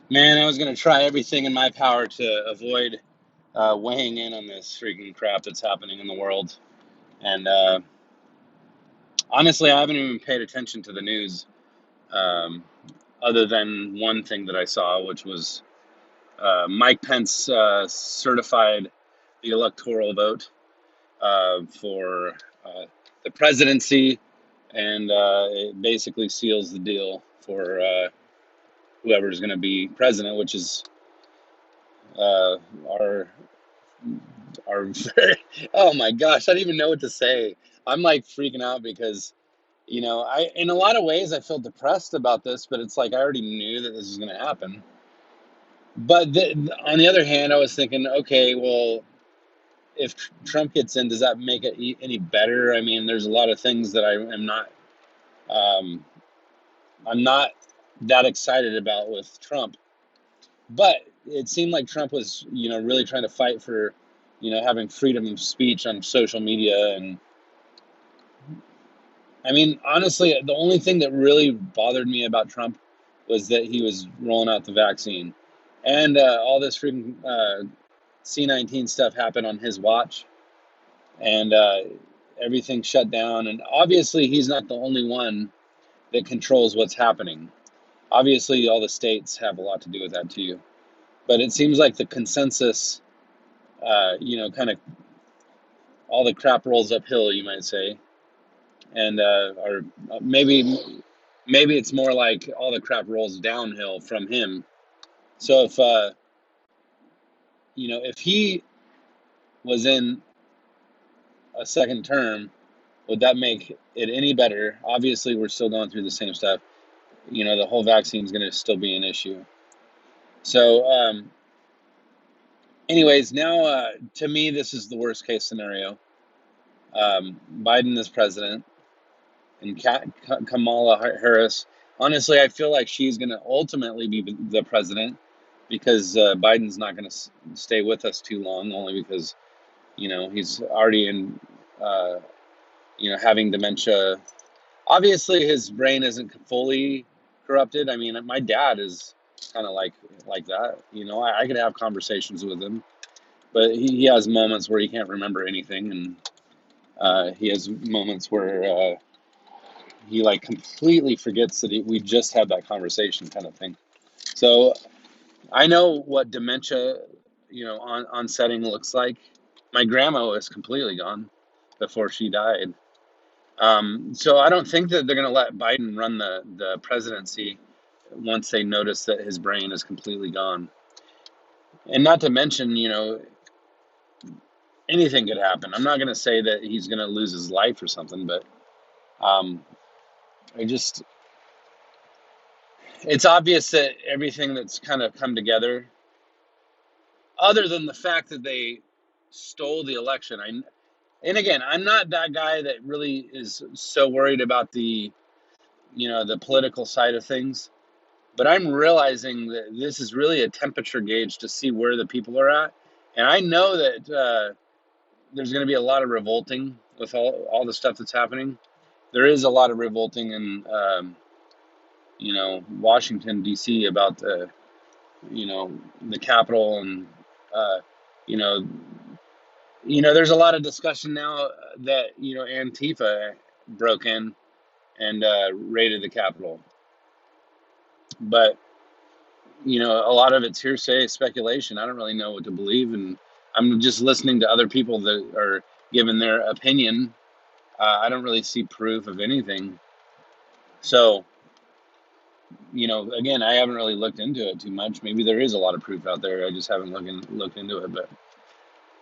Man, I was going to try everything in my power to avoid weighing in on this freaking crap that's happening in the world. And honestly, I haven't even paid attention to the news um, other than one thing that I saw, which was Mike Pence certified the electoral vote for the presidency, and it basically seals the deal for whoever's going to be president, which is uh, our are very, oh my gosh, I don't even know what to say. I'm like freaking out because, I, in a lot of ways, I feel depressed about this, but it's like I already knew that this was going to happen. But on the other hand, I was thinking, okay, well, if Trump gets in, does that make it any better? I mean, there's a lot of things that um, I'm not that excited about with Trump, but it seemed like Trump was, really trying to fight for, having freedom of speech on social media. And I mean, honestly, the only thing that really bothered me about Trump was that he was rolling out the vaccine, and all this freaking C-19 stuff happened on his watch, and everything shut down. And obviously, he's not the only one that controls what's happening. Obviously, all the states have a lot to do with that too. But it seems like the consensus, kind of all the crap rolls uphill, you might say, and or maybe it's more like all the crap rolls downhill from him. So if he was in a second term, would that make it any better? Obviously, we're still going through the same stuff. The whole vaccine is going to still be an issue. So, anyways, now to me, this is the worst case scenario. Biden is president, and Kamala Harris. Honestly, I feel like she's going to ultimately be the president because Biden's not going to stay with us too long, only because he's already in uh, having dementia. Obviously, his brain isn't fully corrupted. I mean, my dad is kind of like that. I could have conversations with him, but he has moments where he can't remember anything, and he has moments where he like completely forgets that we just had that conversation, kind of thing. So I know what dementia, on setting looks like. My grandma was completely gone before she died. So I don't think that they're going to let Biden run the presidency once they notice that his brain is completely gone. And not to mention, anything could happen. I'm not going to say that he's going to lose his life or something, but um, I just, it's obvious that everything that's kind of come together, other than the fact that they stole the election. And again, I'm not that guy that really is so worried about the political side of things. But I'm realizing that this is really a temperature gauge to see where the people are at. And I know that there's going to be a lot of revolting with all the stuff that's happening. There is a lot of revolting in, Washington, D.C. about the Capitol. And, uh, you know, there's a lot of discussion now that, Antifa broke in and raided the Capitol. But a lot of it's hearsay, speculation. I don't really know what to believe, and I'm just listening to other people that are giving their opinion. I don't really see proof of anything. So, again, I haven't really looked into it too much. Maybe there is a lot of proof out there. I just haven't looked into it. But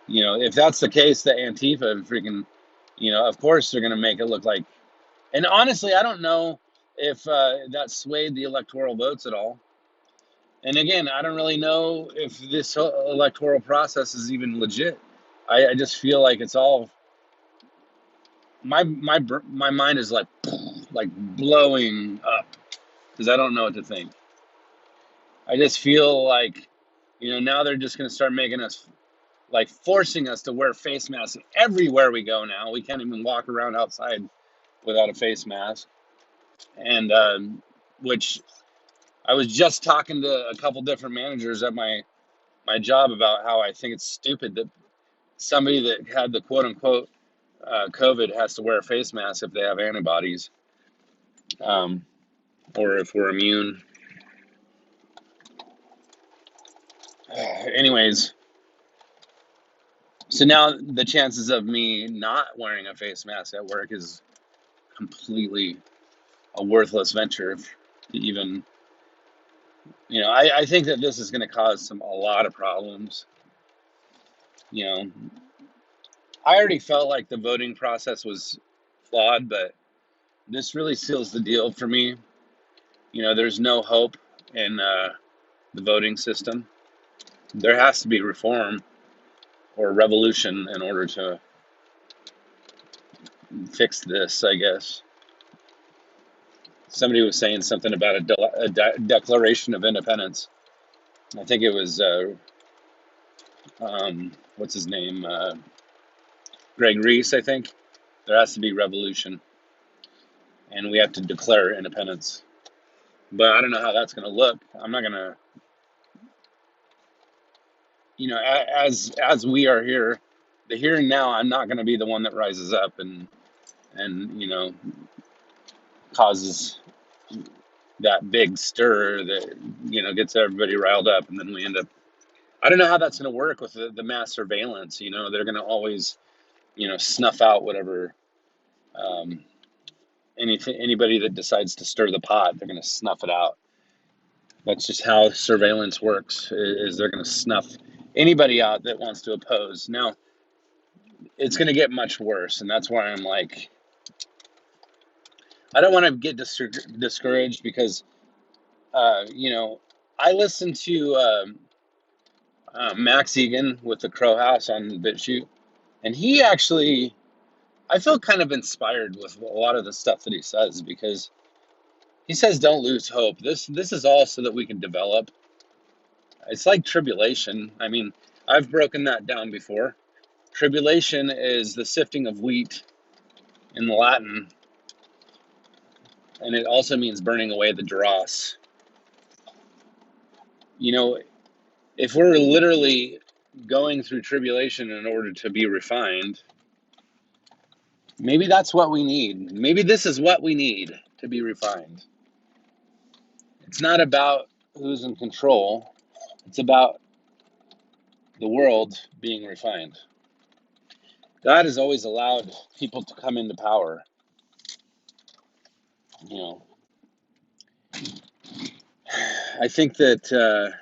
if that's the case, that Antifa freaking, of course they're gonna make it look like. And honestly, I don't know if that swayed the electoral votes at all. And again, I don't really know if this electoral process is even legit. I just feel like it's all my mind is like blowing up because I don't know what to think. I just feel like now they're just going to start making us like forcing us to wear face masks everywhere we go. Now we can't even walk around outside without a face mask, and which I was just talking to a couple different managers at my job about how I think it's stupid that somebody that had the quote unquote COVID has to wear a face mask if they have antibodies, um, or if we're immune. Anyways, so now the chances of me not wearing a face mask at work is completely a worthless venture to even, I think that this is going to cause a lot of problems. You know, I already felt like the voting process was flawed, but this really seals the deal for me. There's no hope in the voting system. There has to be reform or revolution in order to fix this, I guess. Somebody was saying something about a Declaration of Independence. I think it was, what's his name? Greg Reese, I think. There has to be revolution, and we have to declare independence. But I don't know how that's going to look. I'm not going to, as we are here, the here and now, I'm not going to be the one that rises up and causes that big stir that gets everybody riled up, and then we end up. I don't know how that's going to work with the mass surveillance. They're going to always snuff out whatever, um, anybody that decides to stir the pot, they're going to snuff it out. That's just how surveillance works. Is they're going to snuff anybody out that wants to oppose. Now it's going to get much worse, and that's why I'm like, I don't want to get discouraged because I listened to Max Egan with the Crow House on BitChute, and he actually, I feel kind of inspired with a lot of the stuff that he says, because he says don't lose hope. This is all so that we can develop. It's like tribulation. I mean, I've broken that down before. Tribulation is the sifting of wheat in Latin, and it also means burning away the dross. If we're literally going through tribulation in order to be refined, maybe that's what we need. Maybe this is what we need to be refined. It's not about who's in control. It's about the world being refined. God has always allowed people to come into power. I think that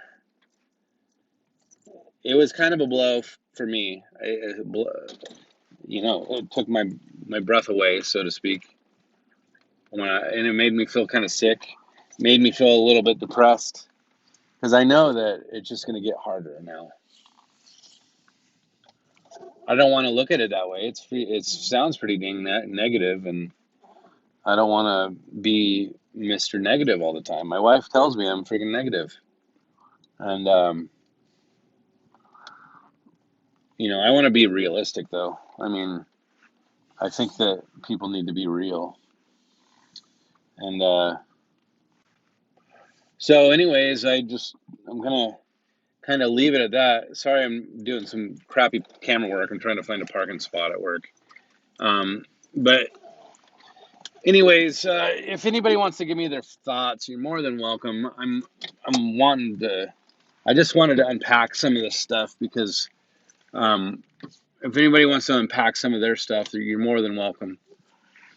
it was kind of a blow for me. It took my breath away, so to speak, and it made me feel kind of sick. Made me feel a little bit depressed, because I know that it's just going to get harder now. I don't want to look at it that way. It sounds pretty dang negative, and I don't want to be Mr. Negative all the time. My wife tells me I'm freaking negative, and I want to be realistic, though. I mean, I think that people need to be real, and so, anyways, I'm gonna kind of leave it at that. Sorry, I'm doing some crappy camera work. I'm trying to find a parking spot at work. But anyways, if anybody wants to give me their thoughts, you're more than welcome. I'm wanting to. I just wanted to unpack some of this stuff, because um, if anybody wants to unpack some of their stuff, you're more than welcome.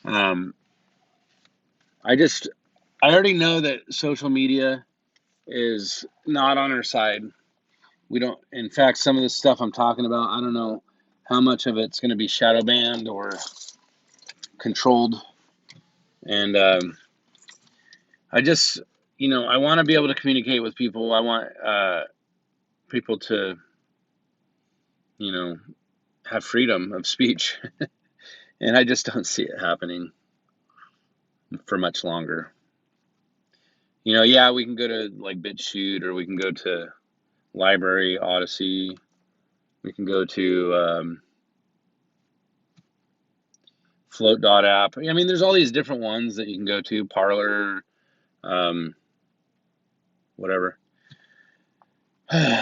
Um, I already know that social media is not on our side. We don't. In fact, some of the stuff I'm talking about, I don't know how much of it's going to be shadow banned or controlled. And I just, I want to be able to communicate with people. I want people to, you know, have freedom of speech. And I just don't see it happening for much longer. Yeah, we can go to like BitChute, or we can go to Library, Odyssey. We can go to Float.app. I mean, there's all these different ones that you can go to. Parlor. Um, whatever.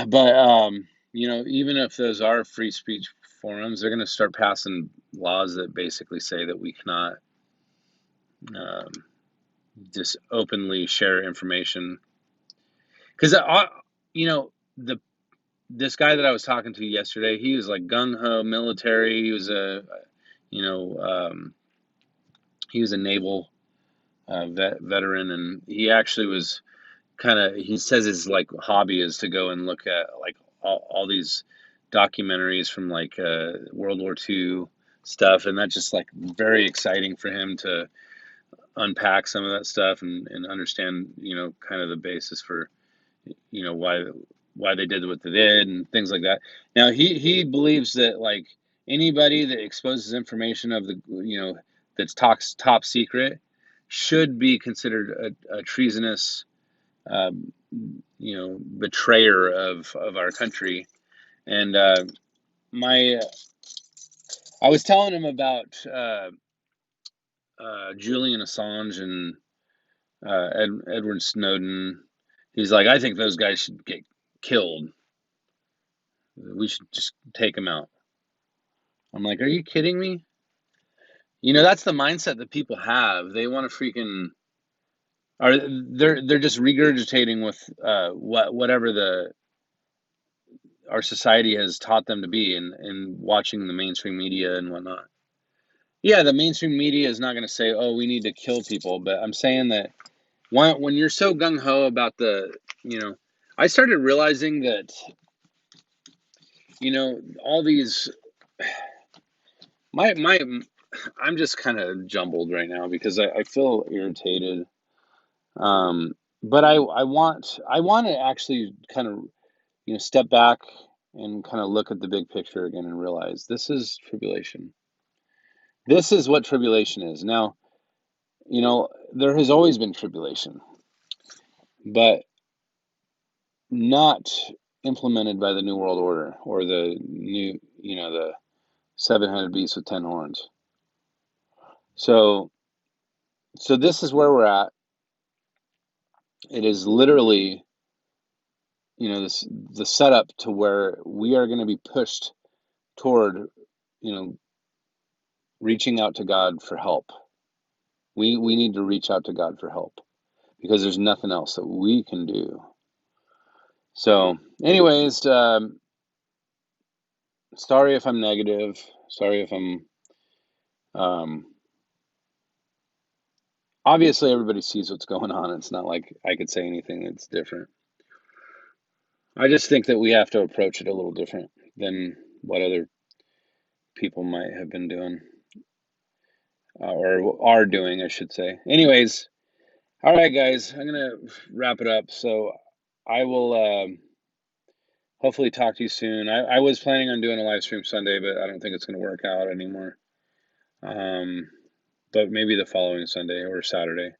But even if those are free speech forums, they're going to start passing laws that basically say that we cannot um, just openly share information. Because you know the this guy that I was talking to yesterday, he was like gung ho military. He was you know um, a naval veteran, and he actually was he says his like hobby is to go and look at like all these documentaries from like World War II stuff, and that's just like very exciting for him to unpack some of that stuff and understand kind of the basis for why they did what they did and things like that. Now he believes that like anybody that exposes information of the that's top secret should be considered a treasonous betrayer of our country. And my I was telling him about Julian Assange and Edward Snowden. He's like, I think those guys should get killed. We should just take them out. I'm like, are you kidding me? That's the mindset that people have. They want to freaking are they're just regurgitating with whatever the our society has taught them to be, and watching the mainstream media and whatnot. Yeah, the mainstream media is not going to say, "Oh, we need to kill people," but I'm saying that when you're so gung ho about I started realizing that all these my I'm just kind of jumbled right now because I feel irritated. But I want to actually kind of step back and kind of look at the big picture again and realize this is tribulation. This is what tribulation is. Now, there has always been tribulation, but not implemented by the New World Order or the new, the seven-headed beast with 10 horns. So, this is where we're at. It is literally, the setup to where we are going to be pushed toward, reaching out to God for help. We need to reach out to God for help because there's nothing else that we can do. So, anyways, sorry if I'm negative. Sorry if I'm. Um, Obviously, everybody sees what's going on. It's not like I could say anything that's different. I just think that we have to approach it a little different than what other people might have been doing or are doing, I should say. Anyways, all right, guys, I'm gonna wrap it up. So I will hopefully talk to you soon. I was planning on doing a live stream Sunday, but I don't think it's gonna work out anymore. Um, but maybe the following Sunday or Saturday.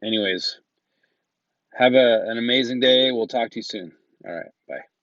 Anyways, have an amazing day. We'll talk to you soon. All right, bye.